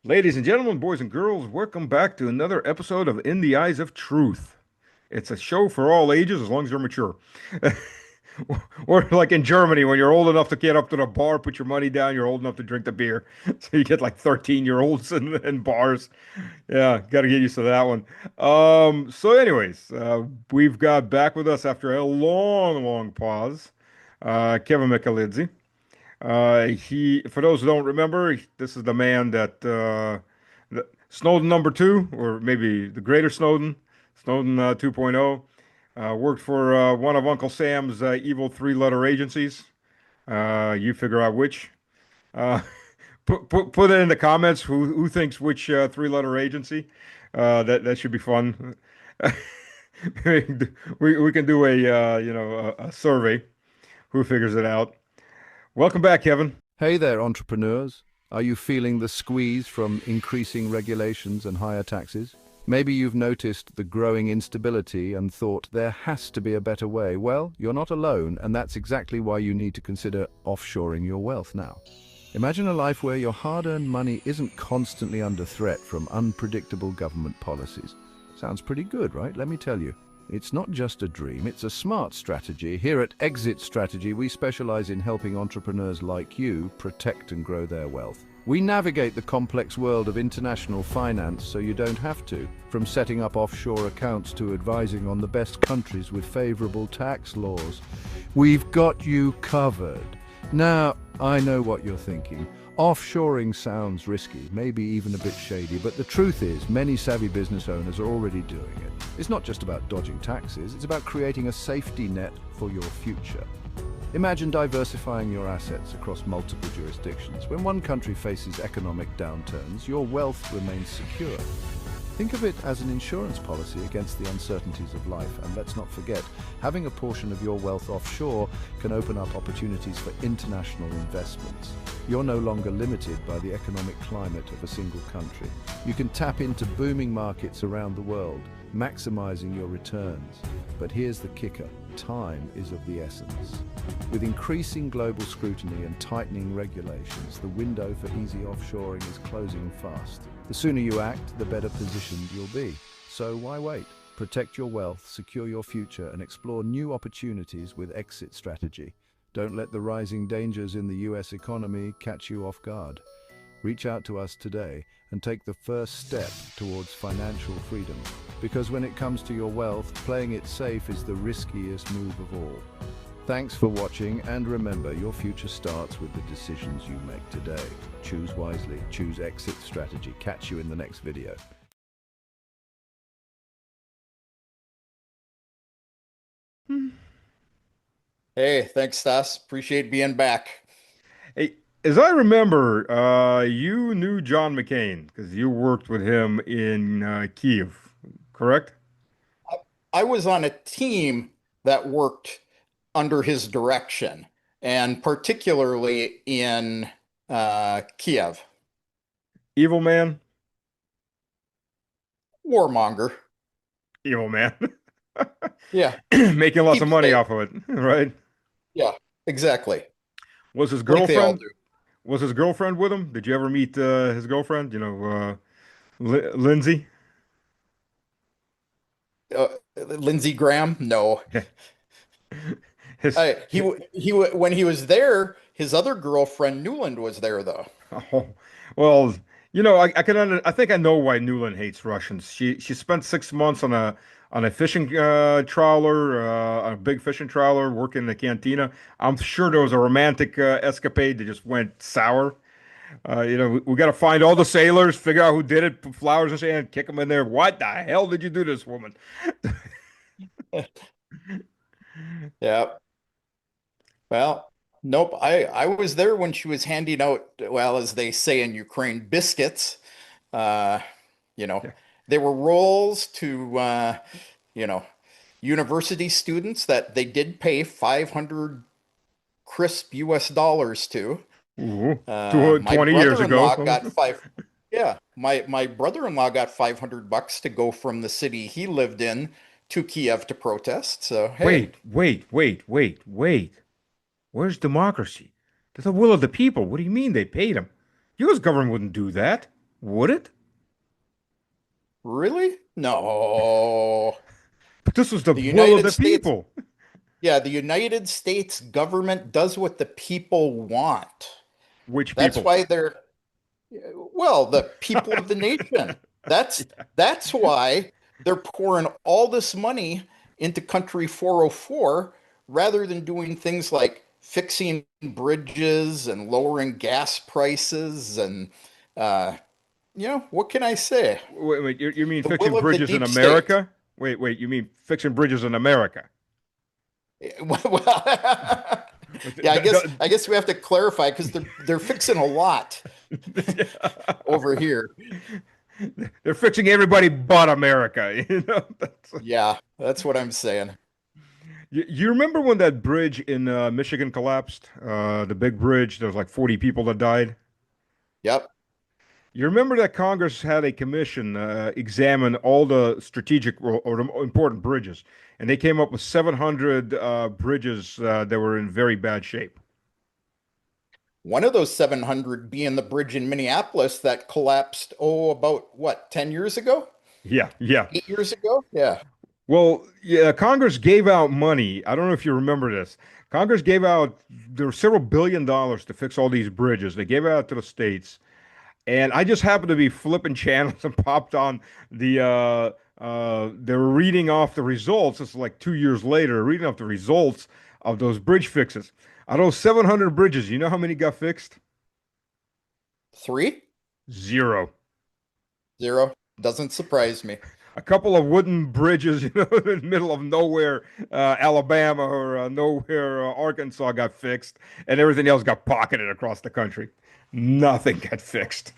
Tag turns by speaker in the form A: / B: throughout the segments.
A: Ladies and gentlemen, boys and girls, welcome back to another episode of In the Eyes of Truth. It's a show for all ages as long as you're mature. Or like in Germany, when you're old enough to get up to the bar, put your money down, you're old enough to drink the beer. So you get like 13-year-olds in bars. Yeah, got to get used to that one. We've got back with us after a long, long pause, Kevin Mikalezzi. For those who don't remember, this is the man Snowden number two, or maybe the greater Snowden, Snowden 2.0, worked for one of Uncle Sam's evil three-letter agencies. You figure out which. Uh, put it in the comments who thinks which three-letter agency. That should be fun. We can do a survey. Who figures it out? Welcome back, Kevin.
B: Hey there, entrepreneurs. Are you feeling the squeeze from increasing regulations and higher taxes? Maybe you've noticed the growing instability and thought there has to be a better way. Well, you're not alone, and that's exactly why you need to consider offshoring your wealth now. Imagine a life where your hard-earned money isn't constantly under threat from unpredictable government policies. Sounds pretty good, right? Let me tell you. It's not just a dream, it's a smart strategy. Here at Exit Strategy, we specialize in helping entrepreneurs like you protect and grow their wealth. We navigate the complex world of international finance so you don't have to, from setting up offshore accounts to advising on the best countries with favorable tax laws. We've got you covered. Now, I know what you're thinking. Offshoring sounds risky, maybe even a bit shady, but the truth is many savvy business owners are already doing it. It's not just about dodging taxes, it's about creating a safety net for your future. Imagine diversifying your assets across multiple jurisdictions. When one country faces economic downturns, your wealth remains secure. Think of it as an insurance policy against the uncertainties of life. And let's not forget, having a portion of your wealth offshore can open up opportunities for international investments. You're no longer limited by the economic climate of a single country. You can tap into booming markets around the world, maximizing your returns. But here's the kicker. Time is of the essence. With increasing global scrutiny and tightening regulations, the window for easy offshoring is closing fast. The sooner you act, the better positioned you'll be. So why wait? Protect your wealth, secure your future, and explore new opportunities with Exit Strategy. Don't let the rising dangers in the US economy catch you off guard. Reach out to us today and take the first step towards financial freedom. Because when it comes to your wealth, playing it safe is the riskiest move of all. Thanks for watching, and remember, your future starts with the decisions you make today. Choose wisely, choose Exit Strategy. Catch you in the next video.
C: Hey, thanks, Stas. Appreciate being back.
A: Hey, as I remember, you knew John McCain because you worked with him in Kiev, correct?
C: I was on a team that worked under his direction, and particularly in Kiev.
A: Evil man,
C: Warmonger.
A: evil man,
C: Yeah,
A: making lots
C: deep
A: of money
C: state.
A: off of it, right?
C: Yeah, exactly.
A: Was his
C: Like they all
A: girlfriend?
C: do.
A: Was his girlfriend with him? Did you ever meet his girlfriend? Lindsay.
C: Uh, Lindsey Graham? No.
A: His,
C: When he was there, his other girlfriend Newland was there though.
A: oh, well, I think I know why Newland hates Russians. She spent 6 months on a fishing trawler, a big fishing trawler, working in the cantina. I'm sure there was a romantic escapade that just went sour. We got to find all the sailors, figure out who did it, put flowers in his hand, kick them in there. What the hell did you do to this woman?
C: Yeah. Well, nope. I was there when she was handing out, well, as they say in Ukraine, biscuits. Uh, you know,
A: Yeah.
C: they were rolls to you know, university students that they did pay 500 crisp US dollars to.
A: Ooh,
C: My
A: 20 years
C: brother-in-law
A: ago.
C: got yeah, my brother-in-law got 500 bucks to go from the city he lived in to Kiev to protest. So, hey,
A: Wait. Where's democracy? That's the will of the people. What do you mean they paid him? U.S. government wouldn't do that. Would it?
C: Really? No.
A: But this was the
C: The
A: will of
C: United
A: the
C: States,
A: people.
C: yeah, the United States government does what the people want.
A: Which
C: That's
A: people?
C: why they're, well, the people of the nation. That's
A: Yeah.
C: that's why they're pouring all this money into Country 404 rather than doing things like fixing bridges and lowering gas prices and uh, what can I say?
A: Wait, you mean
C: The
A: fixing
C: will of the
A: bridges in
C: deep state.
A: America? Wait, you mean fixing bridges in America?
C: Well, yeah,
A: The-
C: I guess we have to clarify because they're fixing a lot over here.
A: They're fixing everybody but America.
C: Yeah, that's what I'm saying.
A: You remember when that bridge in Michigan collapsed? The big bridge. There was like 40 people that died.
C: Yep.
A: You remember that Congress had a commission examine all the strategic or the important bridges, and they came up with 700 bridges that were in very bad shape.
C: One of those 700 being the bridge in Minneapolis that collapsed, oh, about what, 10 years ago?
A: Yeah, yeah.
C: 8 years ago? Yeah.
A: Well, yeah, Congress gave out money. I don't know if you remember this. Congress gave out there were several billion dollars to fix all these bridges. They gave it out to the states. And I just happened to be flipping channels and popped on they were reading off the results. This is like 2 years later, reading off the results of those bridge fixes. Out of those 700 bridges, you know how many got fixed?
C: Three?
A: Zero.
C: Zero. Doesn't surprise me.
A: A couple of wooden bridges, in the middle of nowhere, Alabama or nowhere, Arkansas got fixed, and everything else got pocketed across the country. Nothing got fixed.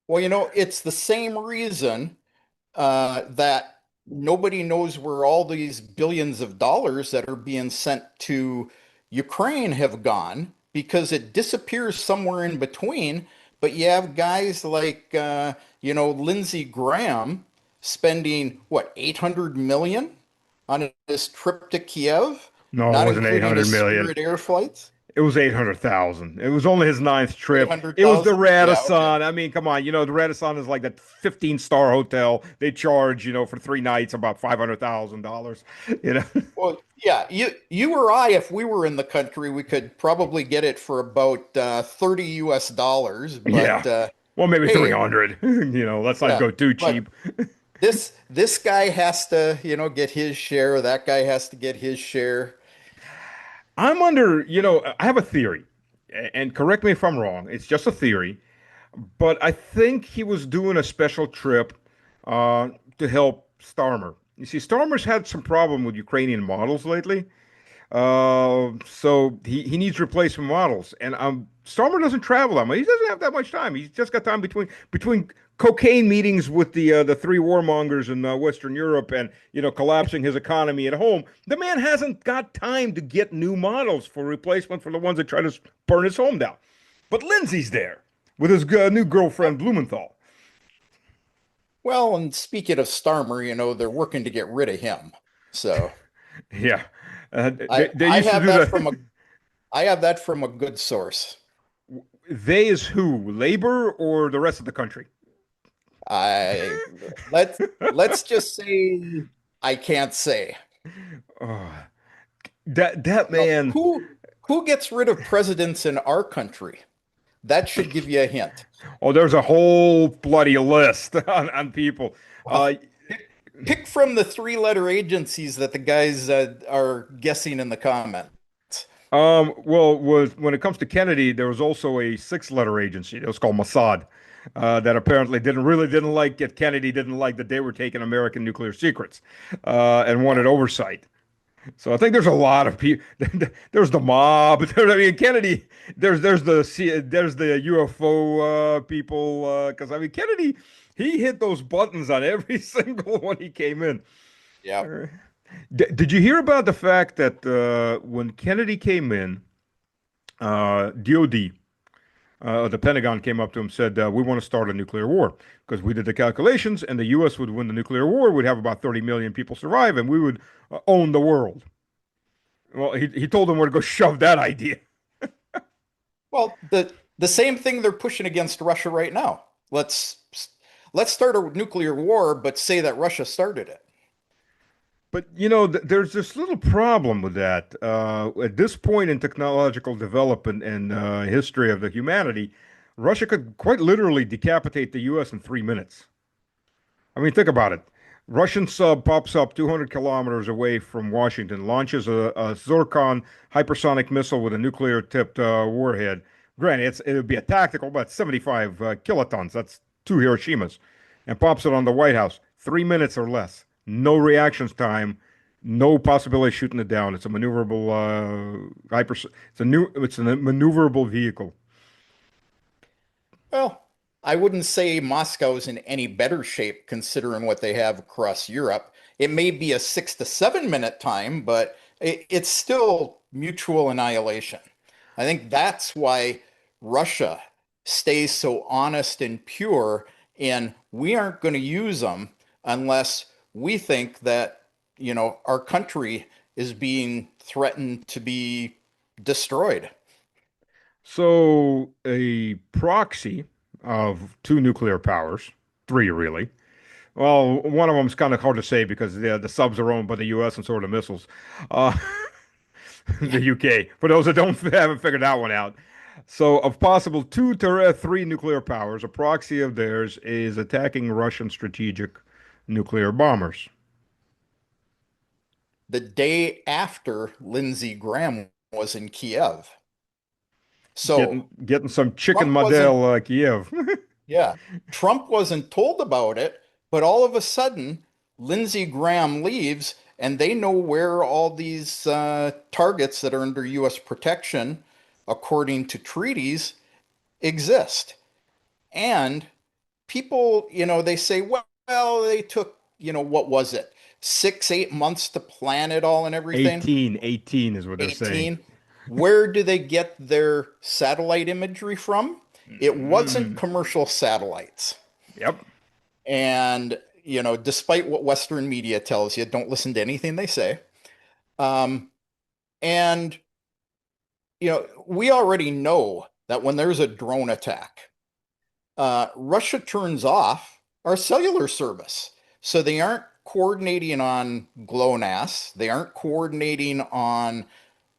C: Well, it's the same reason that nobody knows where all these billions of dollars that are being sent to Ukraine have gone because it disappears somewhere in between. But you have guys like, Lindsey Graham spending what, 800 million on his trip to Kiev,
A: No, it
C: not
A: wasn't
C: including
A: 800
C: his
A: million.
C: Spirit Air flights.
A: It was 800,000. It was only his ninth trip. It was the
C: 800,000? Yeah, okay.
A: Radisson. I mean, come on. The Radisson is like that 15-star hotel. They charge, for 3 nights about $500,000. You know,
C: Well, yeah, you or I, if we were in the country, we could probably get it for about 30 US dollars. But
A: yeah. Well, maybe
C: hey,
A: 300. Let's not
C: yeah,
A: go too
C: but
A: cheap.
C: this guy has to, get his share. That guy has to get his share.
A: I have a theory, and correct me if I'm wrong. It's just a theory, but I think he was doing a special trip uh, to help Starmer. You see, Starmer's had some problem with Ukrainian models lately. So he needs replacement models, and Starmer doesn't travel that much. He doesn't have that much time. He's just got time between cocaine meetings with the three warmongers in Western Europe, and collapsing his economy at home. The man hasn't got time to get new models for replacement for the ones that try to burn his home down. But Lindsay's there with his new girlfriend Blumenthal.
C: Well, and speaking of Starmer, they're working to get rid of him. So
A: Yeah,
C: I
A: they
C: I
A: used to
C: have
A: do
C: that from a
A: the.
C: I have that from a good source.
A: They is who? Labor or the rest of the country?
C: I let's just say I can't say.
A: Oh, that
C: You know,
A: man.
C: who gets rid of presidents in our country? That should give you a hint.
A: Oh, there's a whole bloody list on people. Uh,
C: Well, pick from the three-letter agencies that the guys are guessing in the comments.
A: well, when it comes to Kennedy, there was also a six-letter agency. It was called Mossad. That apparently didn't like it. Kennedy didn't like that they were taking American nuclear secrets, and
C: Yeah.
A: wanted oversight. So I think there's a lot of people. There's the mob. I mean, Kennedy. There's the UFO people. Because I mean, Kennedy, he hit those buttons on every single one he came in.
C: Yeah.
A: Uh, did you hear about the fact that when Kennedy came in, DOD, the Pentagon came up to him and said, "We want to start a nuclear war because we did the calculations, and the U.S. would win the nuclear war. We'd have about 30 million people survive, and we would own the world." Well, he told them where to go shove that idea.
C: Well, the same thing they're pushing against Russia right now. Let's let's start a nuclear war, but say that Russia started it.
A: But there's this little problem with that. At this point in technological development and history of the humanity, Russia could quite literally decapitate the U.S. in 3 minutes. I mean, think about it. Russian sub pops up 200 kilometers away from Washington, launches a Zircon hypersonic missile with a nuclear-tipped warhead. Granted, it would be a tactical, but 75 kilotons. That's two Hiroshimas, and pops it on the White House. 3 minutes or less. No reactions time. No possibility of shooting it down. It's a maneuverable It's a maneuverable vehicle.
C: Well, I wouldn't say Moscow's in any better shape considering what they have across Europe. It may be a 6 to 7 minute time, but it's still mutual annihilation. I think that's why Russia stays so honest and pure, and we aren't going to use them unless we think that, our country is being threatened to be destroyed.
A: So a proxy of two nuclear powers, three really. Well, one of them is kind of hard to say because the subs are owned by the U.S. and so are the missiles. Uh,
C: Yeah.
A: the UK. For those that don't haven't figured that one out. So, of possible two to three nuclear powers, a proxy of theirs is attacking Russian strategic nuclear bombers.
C: The day after Lindsey Graham was in Kiev. So
A: Getting some chicken
C: Trump wasn't,
A: Madel Kiev.
C: yeah, Trump wasn't told about it, but all of a sudden, Lindsey Graham leaves and they know where all these targets that are under US protection, according to treaties, exist. And people, they say, well, they took, what was it? 6, 8 months to plan it all and everything.
A: 18 is what they're saying.
C: 18. Where do they get their satellite imagery from? It wasn't
A: Mm,
C: commercial satellites.
A: yep.
C: And, despite what Western media tells you, don't listen to anything they say. Um, and, we already know that when there's a drone attack, Russia turns off our cellular service. So they aren't coordinating on GLONASS. They aren't coordinating on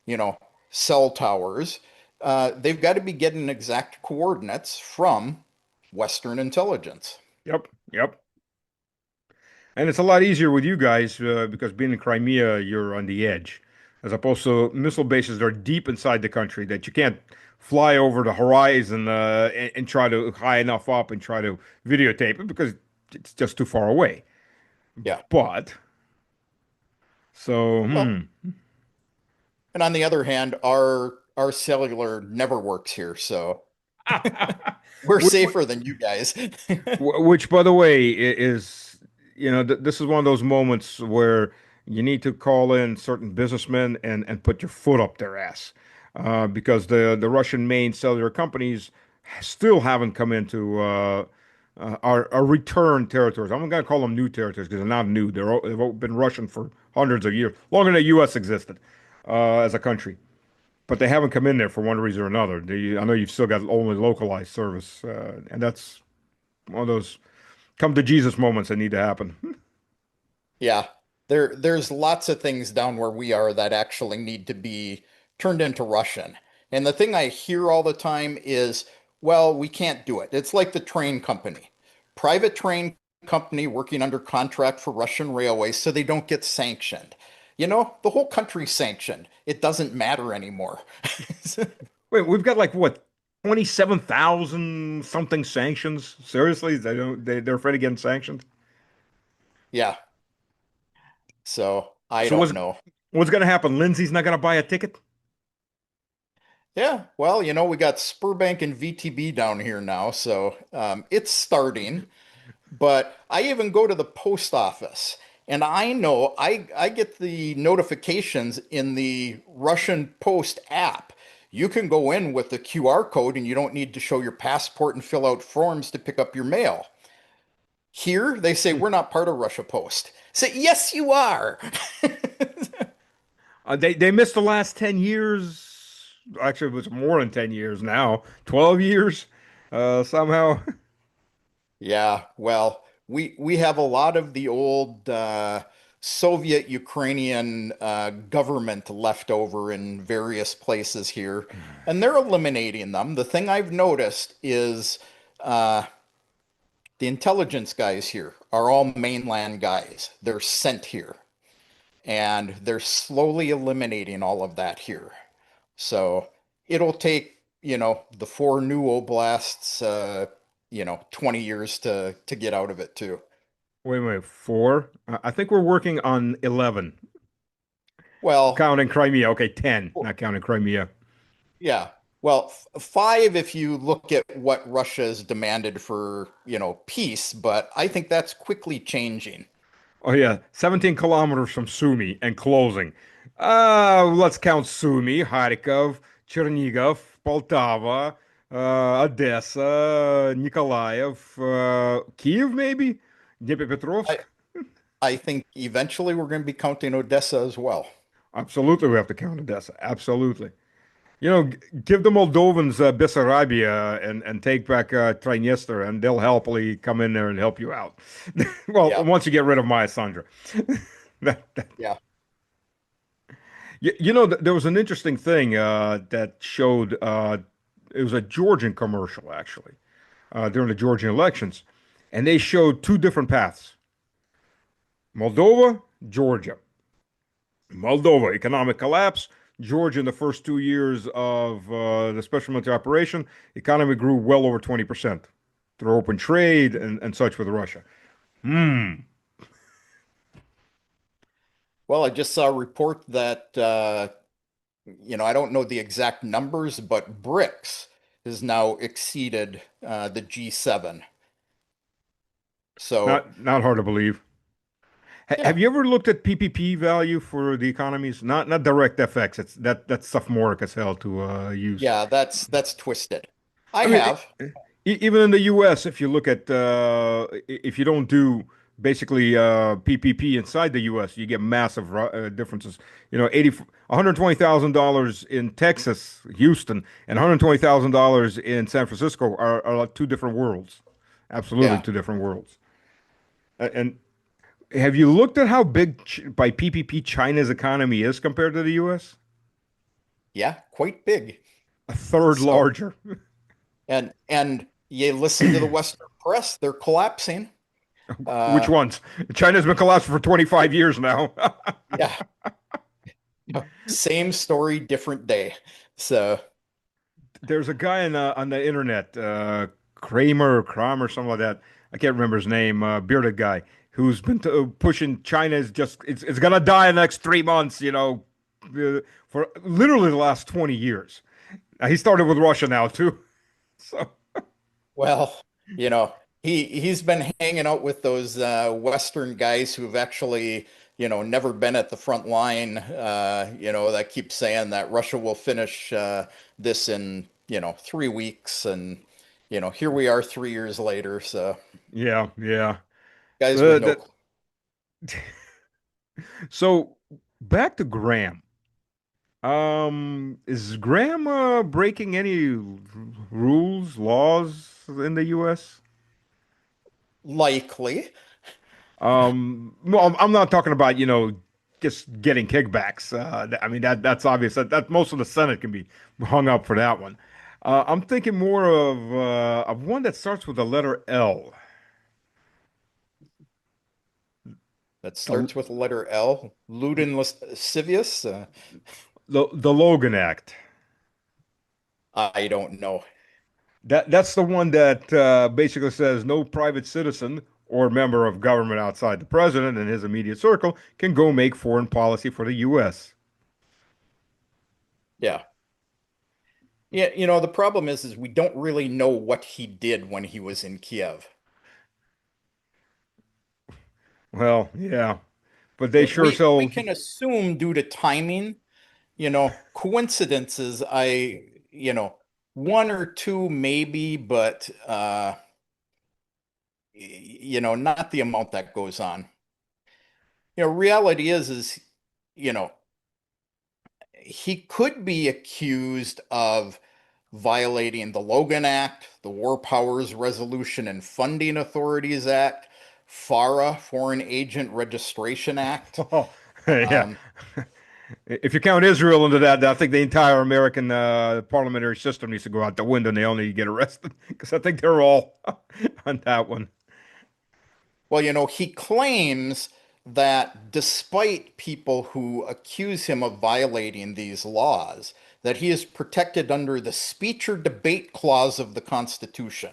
C: you know, cell towers. They've got to be getting exact coordinates from Western intelligence.
A: Yep. Yep. And it's a lot easier with you guys because being in Crimea, you're on the edge, as opposed to missile bases that are deep inside the country that you can't fly over the horizon and try to high enough up and try to videotape it because it's just too far away.
C: Yeah.
A: But so,
C: Well, and on the other hand, our cellular never works here, so we're
A: which,
C: safer than you guys.
A: which, by the way, is th this is one of those moments where you need to call in certain businessmen and put your foot up their ass because the Russian main cellular companies still haven't come into our return territories. I'm not going to call them new territories because they're not new. They've been Russian for hundreds of years, longer than the U.S. existed as a country. But they haven't come in there for one reason or another. I know you've still got only localized service, and that's one of those come to Jesus moments that need to happen.
C: Yeah. There's lots of things down where we are that actually need to be turned into Russian. And the thing I hear all the time is, well, we can't do it. It's like the train company. Private train company working under contract for Russian railways so they don't get sanctioned. The whole country's sanctioned. It doesn't matter anymore.
A: Wait, we've got like what, 27,000 something sanctions? Seriously? They're afraid of getting sanctioned?
C: Yeah. So I
A: So
C: don't know.
A: what's going to happen? Lindsay's not going to buy a ticket?
C: Yeah, well, we got Spurbank and VTB down here now, so it's starting. But I even go to the post office, and I know I get the notifications in the Russian Post app. You can go in with the QR code, and you don't need to show your passport and fill out forms to pick up your mail. Here, they say we're not part of Russia Post. Say, yes, you are.
A: They missed the last 10 years. Actually, it was more than 10 years now. 12 years somehow.
C: Yeah, well, we have a lot of the old Soviet Ukrainian government left over in various places here, and they're eliminating them. The thing I've noticed is uh, the intelligence guys here are all mainland guys. They're sent here, and they're slowly eliminating all of that here. So it'll take, the four new oblasts, 20 years to get out of it too.
A: Wait, four? I think we're working on 11,
C: Well,
A: counting Crimea. Okay, 10, not counting Crimea.
C: yeah. Well, five if you look at what Russia has demanded for, peace, but I think that's quickly changing.
A: Oh yeah, 17 kilometers from Sumy and closing. Let's count Sumy, Kharkov, Chernigov, Poltava, Odessa, Nikolaev, Kiev maybe, Dnipropetrovsk.
C: I I think eventually we're going to be counting Odessa as well.
A: Absolutely, we have to count Odessa. Absolutely. Give the Moldovans Bessarabia and take back Transnistria, and they'll happily come in there and help you out. Well,
C: Yeah,
A: once you get rid of Maya Sandra. That,
C: yeah.
A: there was an interesting thing that showed it was a Georgian commercial actually during the Georgian elections, and they showed two different paths: Moldova, Georgia. Moldova, economic collapse. Georgia, in the first 2 years of the special military operation, economy grew well over 20% through open trade and such with Russia. Hmm.
C: Well, I just saw a report that I don't know the exact numbers, but BRICS has now exceeded the G7. So,
A: Not hard to believe. Have
C: yeah,
A: you ever looked at PPP value for the economies? Not direct FX. It's that's sophomoric as hell to use.
C: yeah, that's twisted. I
A: I mean,
C: have.
A: even in the U.S., if you look at if you don't do basically PPP inside the U.S., you get massive differences. 120,000 dollars in Texas, Houston, and $120,000 in San Francisco are like two different worlds. Absolutely
C: Yeah,
A: two different worlds. And have you looked at how big by PPP China's economy is compared to the U.S.?
C: yeah, quite big.
A: A third
C: So,
A: larger.
C: and you listen to the Western press, they're collapsing.
A: Which
C: Uh,
A: ones? China's been collapsed for 25 years now.
C: yeah, same story, different day. So,
A: There's a guy on the internet, Kramer, something like that. I can't remember his name. Bearded guy who's been pushing China is just it's gonna die in the next 3 months. For literally the last 20 years. He started with Russia now too. So
C: well, you know, he's been hanging out with those Western guys who've actually, never been at the front line. That keep saying that Russia will finish this in, 3 weeks, and here we are 3 years later. So
A: yeah, yeah.
C: guys with
A: Uh,
C: no
A: that,
C: clue.
A: so back to Graham. Is Graham breaking any rules, laws in the U.S.?
C: Likely,
A: Well, I'm not talking about, just getting kickbacks. I mean that's obvious. That most of the Senate can be hung up for that one. I'm thinking more of one that starts with the letter L.
C: that
A: The
C: starts with the letter L. Ludin lascivious.
A: the Logan Act.
C: I don't know.
A: That's the one that basically says no private citizen or member of government outside the president and his immediate circle can go make foreign policy for the U.S.
C: Yeah. Yeah, the problem is we don't really know what he did when he was in Kiev.
A: Well, yeah, but they sure
C: We
A: so.
C: can assume due to timing, coincidences, one or two maybe, but not the amount that goes on. Reality is, you know, he could be accused of violating the Logan Act, the War Powers Resolution and Funding Authorities Act, FARA, Foreign Agent Registration Act.
A: Oh, yeah.
C: Um,
A: If you count Israel into that, I think the entire American parliamentary system needs to go out the window and they only get arrested because I think they're all on that one.
C: well, he claims that despite people who accuse him of violating these laws, that he is protected under the speech or debate clause of the Constitution,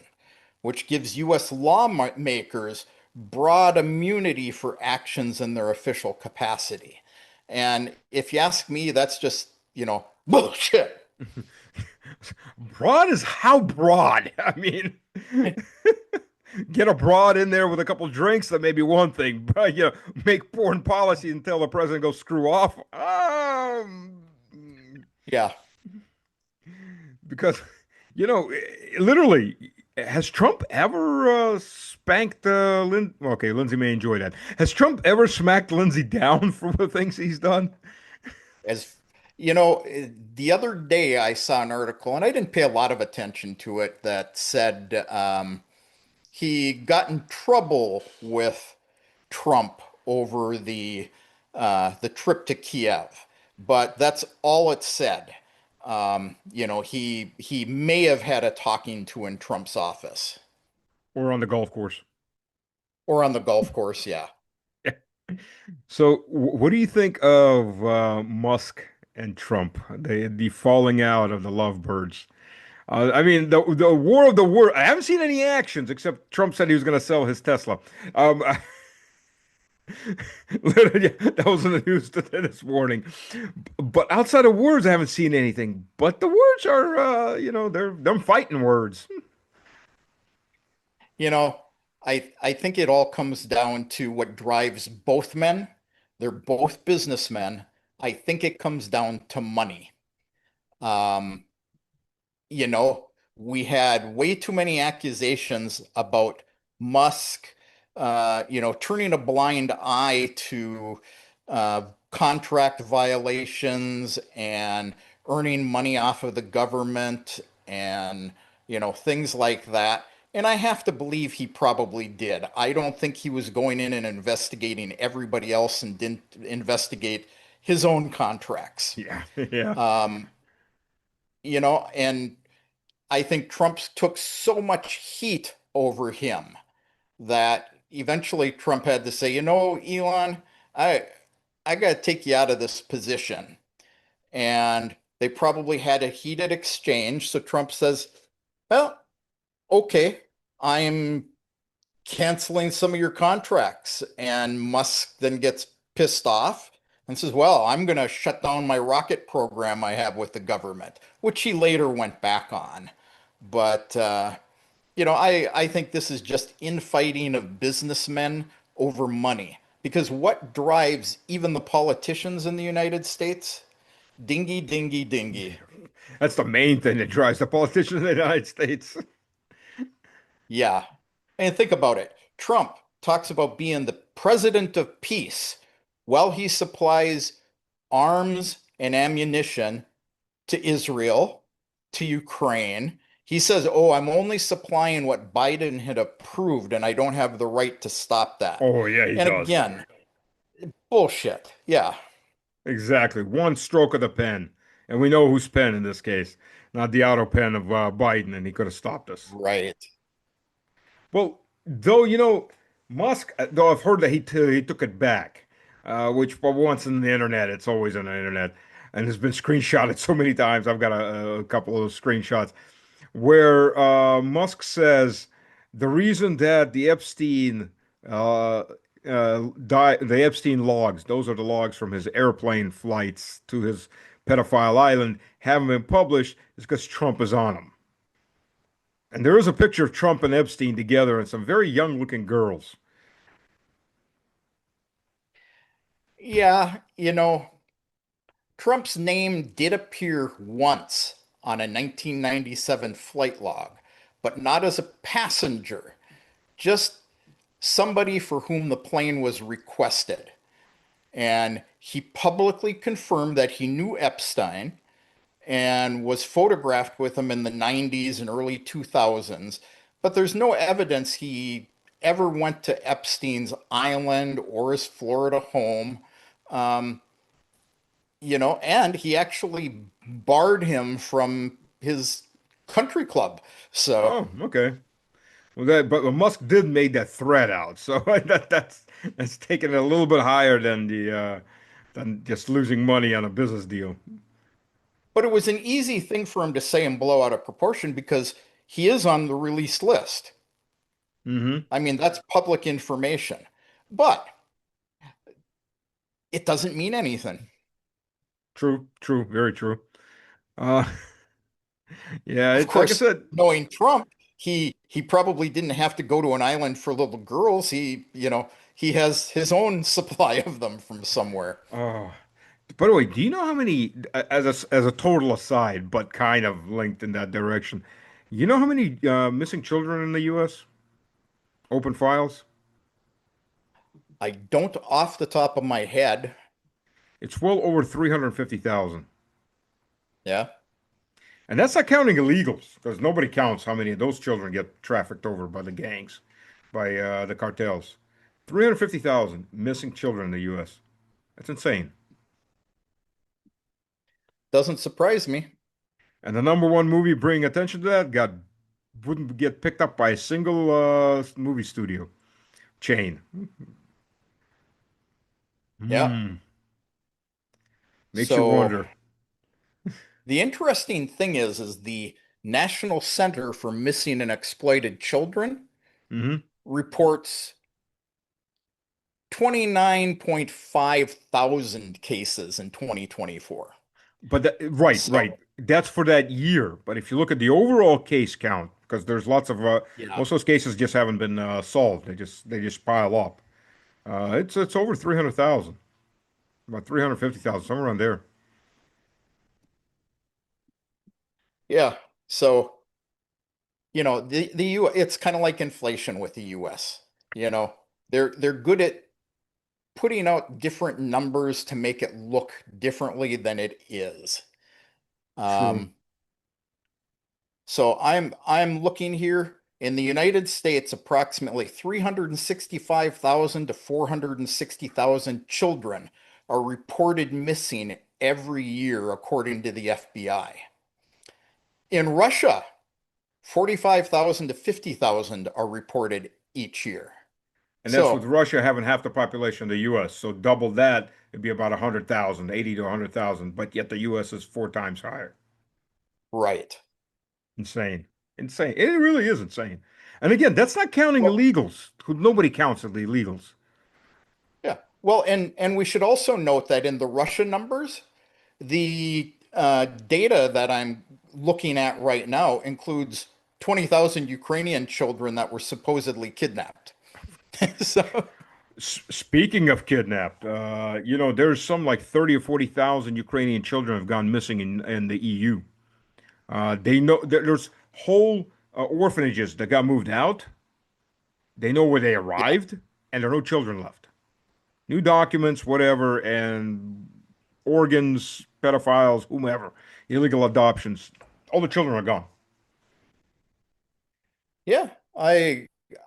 C: which gives U.S. lawmakers broad immunity for actions in their official capacity. And if you ask me, that's just, bullshit.
A: Broad is how broad? I mean, get a broad in there with a couple drinks, that may be one thing, but make foreign policy and tell the president go screw off.
C: Yeah.
A: Because, literally, has Trump ever spanked Okay, Lindsay may enjoy that. Has Trump ever smacked Lindsay down for the things he's done?
C: As the other day I saw an article, and I didn't pay a lot of attention to it, that said he got in trouble with Trump over the trip to Kiev, but that's all it said. He may have had a talking to in Trump's office
A: Or on the golf course?
C: or on the golf course. Yeah.
A: So, what do you think of Musk and Trump, the falling out of the lovebirds? I mean, the war of the word. I haven't seen any actions except Trump said he was going to sell his Tesla. Um, literally, that was in the news this morning. But outside of words, I haven't seen anything. But the words are, they're them fighting words.
C: You know, I think it all comes down to what drives both men. They're both businessmen. I think it comes down to money. Um, you know, we had way too many accusations about Musk, turning a blind eye to contract violations and earning money off of the government and, things like that. And I have to believe he probably did. I don't think he was going in and investigating everybody else and didn't investigate his own contracts.
A: Yeah, yeah.
C: Um, and I think Trump took so much heat over him that eventually Trump had to say, Elon, I I got to take you out of this position. And they probably had a heated exchange. So Trump says, well, okay, I'm canceling some of your contracts. And Musk then gets pissed off and says, well, I'm going to shut down my rocket program I have with the government, which he later went back on. But I think this is just infighting of businessmen over money. Because what drives even the politicians in the United States? Dingy, dingy, dingy.
A: That's the main thing that drives the politicians in the United States.
C: Yeah. And think about it. Trump talks about being the president of peace while he supplies arms and ammunition to Israel, to Ukraine. He says, oh, I'm only supplying what Biden had approved, and I don't have the right to stop that.
A: Oh, yeah, he
C: And
A: does.
C: again, bullshit. Yeah,
A: Exactly. One stroke of the pen. And we know whose pen in this case, not the auto pen of Biden, and he could have stopped us.
C: right.
A: Well, though, Musk, though I've heard that he took it back, which for once in the internet, it's always on the internet, and it's been screenshotted so many times. I've got a couple of those screenshots where Musk says the reason that uh, the Epstein logs, those are the logs from his airplane flights to his pedophile island, haven't been published, is because Trump is on them. And there is a picture of Trump and Epstein together and some very young looking girls.
C: Yeah, Trump's name did appear once on a 1997 flight log, but not as a passenger, just somebody for whom the plane was requested. And he publicly confirmed that he knew Epstein and was photographed with him in the 90s and early 2000s, but there's no evidence he ever went to Epstein's island or his Florida home. Um, and he actually barred him from his country club. So,
A: Oh, okay. Well, but Musk did make that threat out, so that's taken it a little bit higher than just losing money on a business deal.
C: but it was an easy thing for him to say and blow out of proportion because he is on the release list.
A: Hmm.
C: I mean, that's public information, but it doesn't mean anything.
A: True, true, very true. Uh, yeah,
C: Of
A: like I
C: course,
A: said,
C: knowing Trump, he probably didn't have to go to an island for little girls. He has his own supply of them from somewhere.
A: uh, by the way, do you know how many, as a total aside, but kind of linked in that direction, you know how many missing children in the U.S. open files?
C: I don't off the top of my head.
A: It's well over 350,000.
C: Yeah.
A: And that's not counting illegals, because nobody counts how many of those children get trafficked over by the gangs, by the cartels. 350,000 missing children in the U.S. That's insane.
C: Doesn't surprise me.
A: And the number one movie bringing attention to that wouldn't get picked up by a single movie studio chain.
C: Yeah.
A: Hmm. Makes you
C: So
A: wonder.
C: the interesting thing is the National Center for Missing and Exploited Children
A: Hmm.
C: reports 29.5 thousand cases in 2024.
A: But right, right.
C: So,
A: That's for that year. But if you look at the overall case count, because there's lots of
C: yeah.
A: most of those cases just haven't been solved. They just pile up. It's over 300,000, about 350,000, somewhere around there.
C: Yeah. So, the U it's kind of like inflation with the US. You know, they're good at putting out different numbers to make it look differently than it is.
A: True.
C: Um, so I'm looking here in the United States, approximately 365,000 to 460,000 children are reported missing every year, according to the FBI. In Russia, 45,000 to 50,000 are reported each year.
A: And that's with
C: So,
A: Russia having half the population of the U.S. So double that, it'd be about 100,000, 80 to 100,000. But yet the U.S. is four times higher.
C: right.
A: Insane. Insane. It really is insane. And again, that's not counting
C: Well,
A: illegals. Nobody counts the illegals.
C: yeah. Well, and we should also note that in the Russia numbers, the data that I'm looking at right now includes 20,000 Ukrainian children that were supposedly kidnapped. So,
A: Speaking of kidnapped, there's some like 30 or 40,000 Ukrainian children have gone missing in the EU. They know there's whole orphanages that got moved out. They know where they
C: yeah,
A: arrived, and there are no children left. New documents, whatever, and organs, pedophiles, whomever, illegal adoptions. All the children are gone.
C: yeah.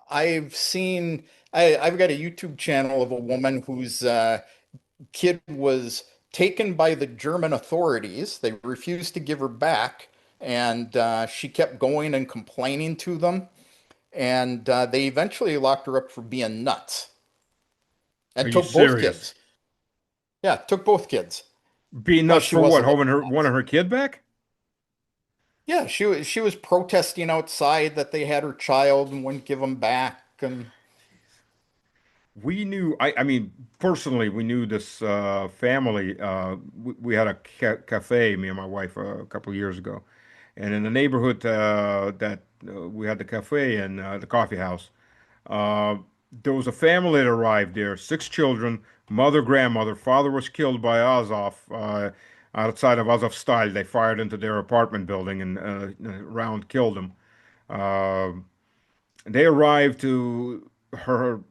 C: I've seen I've got a YouTube channel of a woman whose kid was taken by the German authorities. They refused to give her back, and she kept going and complaining to them. And they eventually locked her up for being nuts
A: Are
C: and
A: you
C: took both
A: serious?
C: kids. Yeah, took both kids.
A: Being
C: Well,
A: nuts
C: she
A: for what?
C: wasn't
A: Having
C: looking
A: her wanting
C: nuts.
A: her kid back?
C: Yeah, she was protesting outside that they had her child and wouldn't give them back. And
A: We knew, I mean, personally, we knew this family. We had a cafe, me and my wife, a couple of years ago. And in the neighborhood that we had the cafe and the coffee house, uh, there was a family that arrived there, six children, mother, grandmother. Father was killed by Azov outside of Azovstal. They fired into their apartment building and a round killed them. Uh, they arrived to her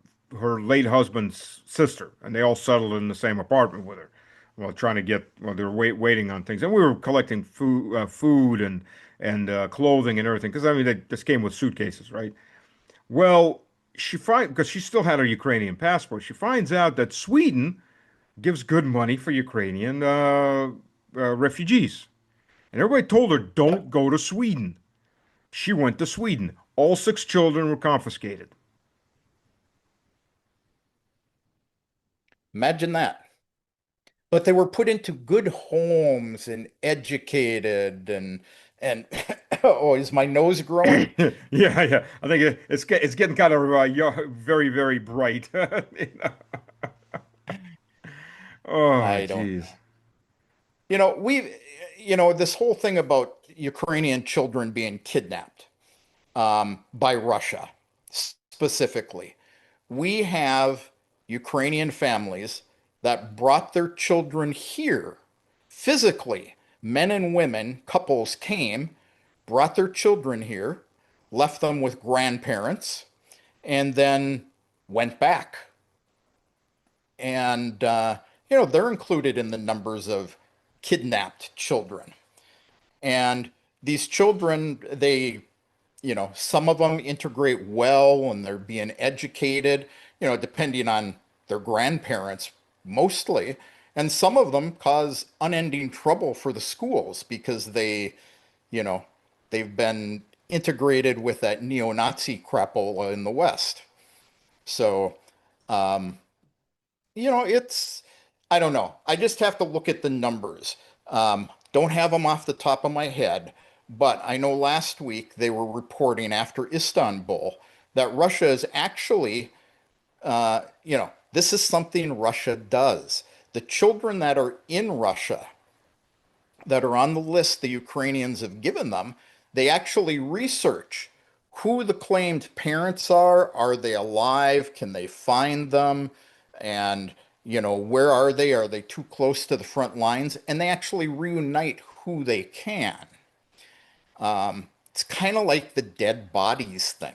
A: late husband's sister, and they all settled in the same apartment with her. well, trying to get, well, they're waiting on things, and we were collecting food and clothing and everything, because I mean, this came with suitcases, right? Well, because she still had her Ukrainian passport, she finds out that Sweden gives good money for Ukrainian refugees, and everybody told her,
C: Yep.
A: don't go to Sweden. She went to Sweden. All six children were confiscated.
C: Imagine that. But they were put into good homes and educated and oh, is my nose growing?
A: Yeah, yeah. I think it's getting kind of very, very bright. You know? Oh,
C: I don't
A: geez.
C: know. This whole thing about Ukrainian children being kidnapped by Russia specifically. We have Ukrainian families that brought their children here physically. Men and women, couples came, brought their children here, left them with grandparents, and then went back. And, they're included in the numbers of kidnapped children. And these children, some of them integrate well and they're being educated, depending on their grandparents mostly. And some of them cause unending trouble for the schools because you know, they've been integrated with that neo-Nazi crapola in the West. So, I don't know. I just have to look at the numbers. Don't have them off the top of my head, but I know last week they were reporting after Istanbul that Russia is actually, this is something Russia does. The children that are in Russia, that are on the list the Ukrainians have given them, they actually research who the claimed parents are. Are they alive? Can they find them? And, where are they? Are they too close to the front lines? And they actually reunite who they can. It's kind of like the dead bodies thing.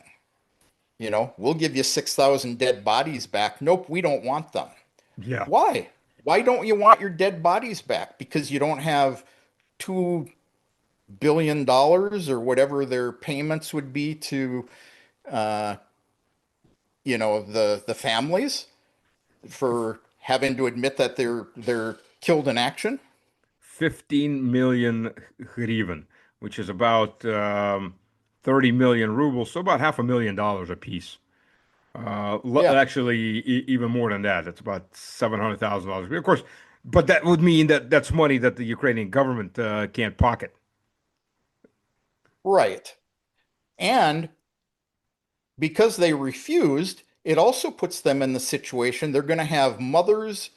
C: We'll give you 6,000 dead bodies back. Nope, we don't want them.
A: Yeah.
C: Why? Why don't you want your dead bodies back? Because you don't have $2 billion or whatever their payments would be to the families for having to admit that they're killed in action.
A: 15 million hryvnia, which is about 30 million rubles, so about $500,000 a piece.
C: Yeah,
A: Actually, even more than that. It's about $700,000. Of course, but that would mean that that's money that the Ukrainian government can't pocket.
C: right. And because they refused, it also puts them in the situation they're going to have mothers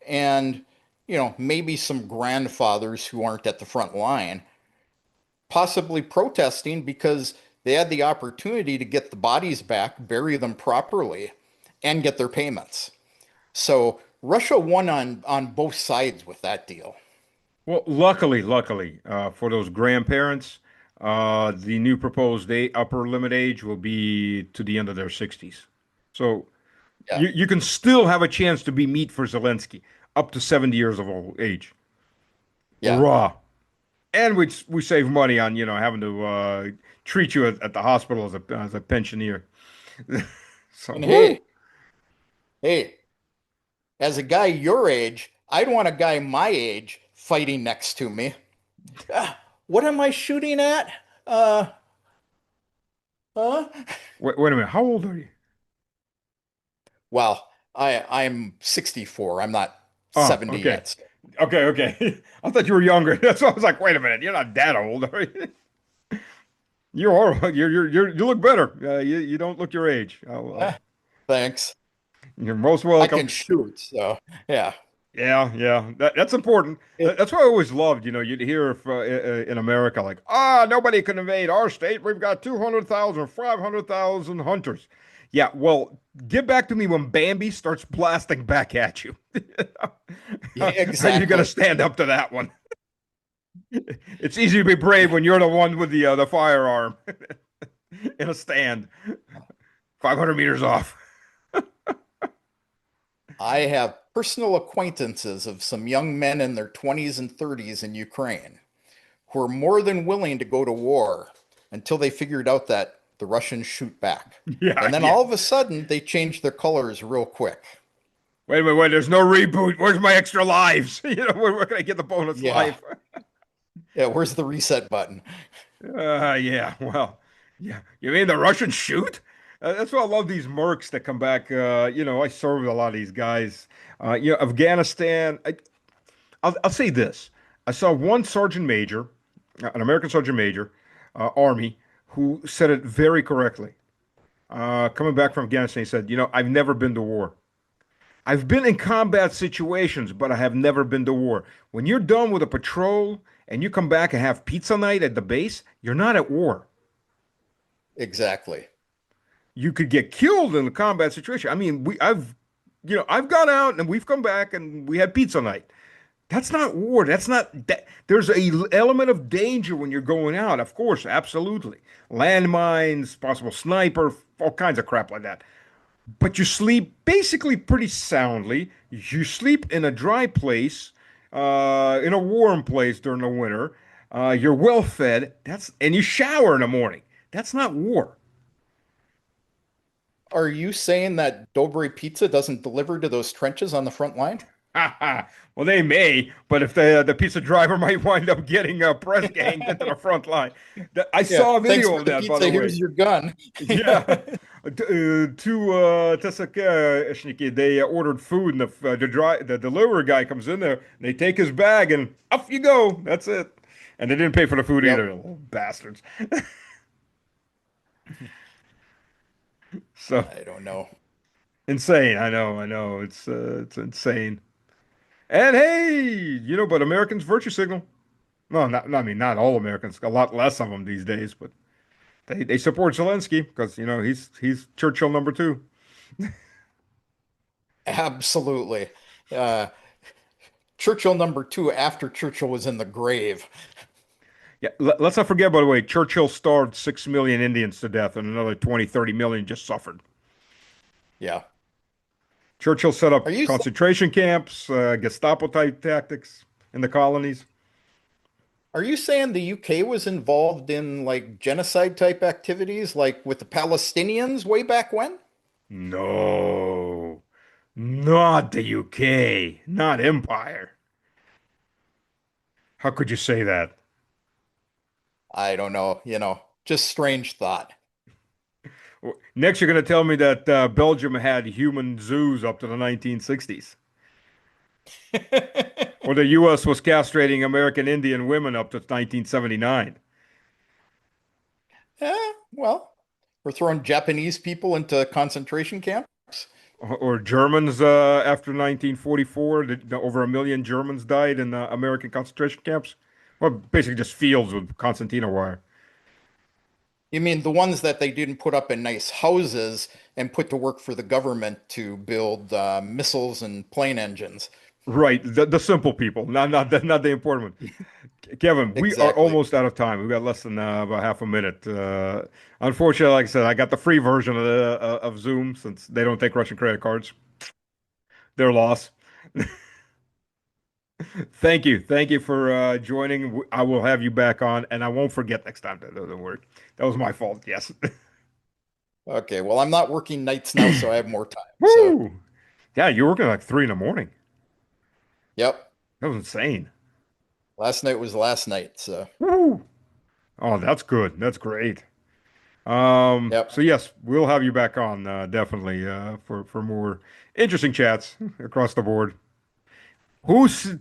C: and maybe some grandfathers who aren't at the front line possibly protesting because they had the opportunity to get the bodies back, bury them properly, and get their payments. So Russia won on both sides with that deal.
A: Well, luckily, for those grandparents, the new proposed upper limit age will be to the end of their 60s. So
C: Yeah.
A: you can still have a chance to be meat for Zelensky up to 70 years of old age.
C: Yeah.
A: Hurrah! And we save money on, having to treat you at the hospital as a pensioner. So,
C: And
A: whoo!
C: hey, as a guy your age, I'd want a guy my age fighting next to me. What am I shooting at? Uh, huh?
A: Wait a minute. How old are you?
C: Well, I'm 64. I'm not
A: Oh,
C: 70
A: okay.
C: yet. So.
A: Okay. I thought you were younger. That's why I was like, wait a minute. You're not that old, are you? You are. You look better. You don't look your age.
C: Eh, thanks.
A: You're most
C: I
A: welcome.
C: can shoot, so yeah.
A: Yeah. That's important.
C: It,
A: That's what I always loved. You'd hear if, in America, like, nobody can invade our state. We've got 200,000, 500,000 hunters. Yeah, well, get back to me when Bambi starts blasting back at you.
C: yeah,
A: How are you going to
C: exactly.
A: stand up to that one? It's easy to be brave when you're the one with the firearm in a stand, 500 meters off.
C: I have personal acquaintances of some young men in their 20s and 30s in Ukraine who are more than willing to go to war until they figured out that the Russians shoot back.
A: Yeah,
C: And then
A: yeah.
C: all of a sudden, they change their colors real quick.
A: Wait a minute, wait, there's no reboot. Where's my extra lives? Where can I get the bonus
C: Yeah.
A: life?
C: Yeah. Where's the reset button?
A: Yeah, well, yeah. You mean the Russians shoot? That's why I love these mercs that come back. I served a lot of these guys. Afghanistan. I'll say this. I saw one sergeant major, an American sergeant major, Army, who said it very correctly. Coming back from Afghanistan, he said, I've never been to war. I've been in combat situations, but I have never been to war. When you're done with a patrol and you come back and have pizza night at the base, you're not at war.
C: Exactly.
A: You could get killed in a combat situation. I mean, I've gone out and we've come back and we had pizza night. That's not war. That's not that. There's a element of danger when you're going out. Of course, absolutely. Landmines, possible sniper, all kinds of crap like that. But you sleep basically pretty soundly. You sleep in a dry place, in a warm place during the winter. You're well fed. And you shower in the morning. That's not war.
C: Are you saying that Dobre Pizza doesn't deliver to those trenches on the front line?
A: Well, they may, but if the pizza driver might wind up getting press ganged into the front line. I
C: Yeah.
A: saw a
C: Thanks
A: video
C: for
A: of
C: the
A: that, by
C: pizza.
A: the way.
C: Here's your gun.
A: Yeah. Two they ordered food, and the delivery guy comes in there, and they take his bag, and off you go. That's it. And they didn't pay for the food
C: Yep.
A: either, little bastards. So
C: I don't know.
A: insane. I know. It's insane. And hey, but Americans virtue signal. No, I mean, not all Americans. A lot less of them these days, but they support Zelensky because he's Churchill number two.
C: Absolutely. Uh, Churchill number two after Churchill was in the grave.
A: Yeah, let's not forget, by the way, Churchill starved 6 million Indians to death and another 20, 30 million just suffered.
C: Yeah.
A: Churchill set
C: Are
A: up
C: you
A: concentration camps, Gestapo type tactics in the colonies.
C: are you saying the UK was involved in like genocide type activities like with the Palestinians way back when?
A: No, not the UK, not Empire. How could you say that?
C: I don't know, just strange thought.
A: Next, you're going to tell me that Belgium had human zoos up to the 1960s, or the U.S. was castrating American Indian women up to 1979.
C: Well, we're throwing Japanese people into concentration camps.
A: Or Germans after 1944. Over a million Germans died in American concentration camps. Well, basically just fields with concertina wire.
C: You mean the ones that they didn't put up in nice houses and put to work for the government to build missiles and plane engines?
A: Right, the simple people, not the important one. Kevin, we are
C: Exactly.
A: almost out of time. We've got less than about half a minute. Unfortunately, like I said, I got the free version of Zoom since they don't take Russian credit cards. Their loss. Thank you for joining. I will have you back on, and I won't forget next time. Don't worry. That was my fault. Yes.
C: Okay, well, I'm not working nights now, so I have more time. So,
A: Woo! Yeah, you're working like 3 in the morning.
C: yep.
A: That was insane.
C: Last night was last night. So,
A: Woo! Oh, that's good. That's great.
C: yep.
A: So yes, we'll have you back on definitely for more interesting chats across the board. Who's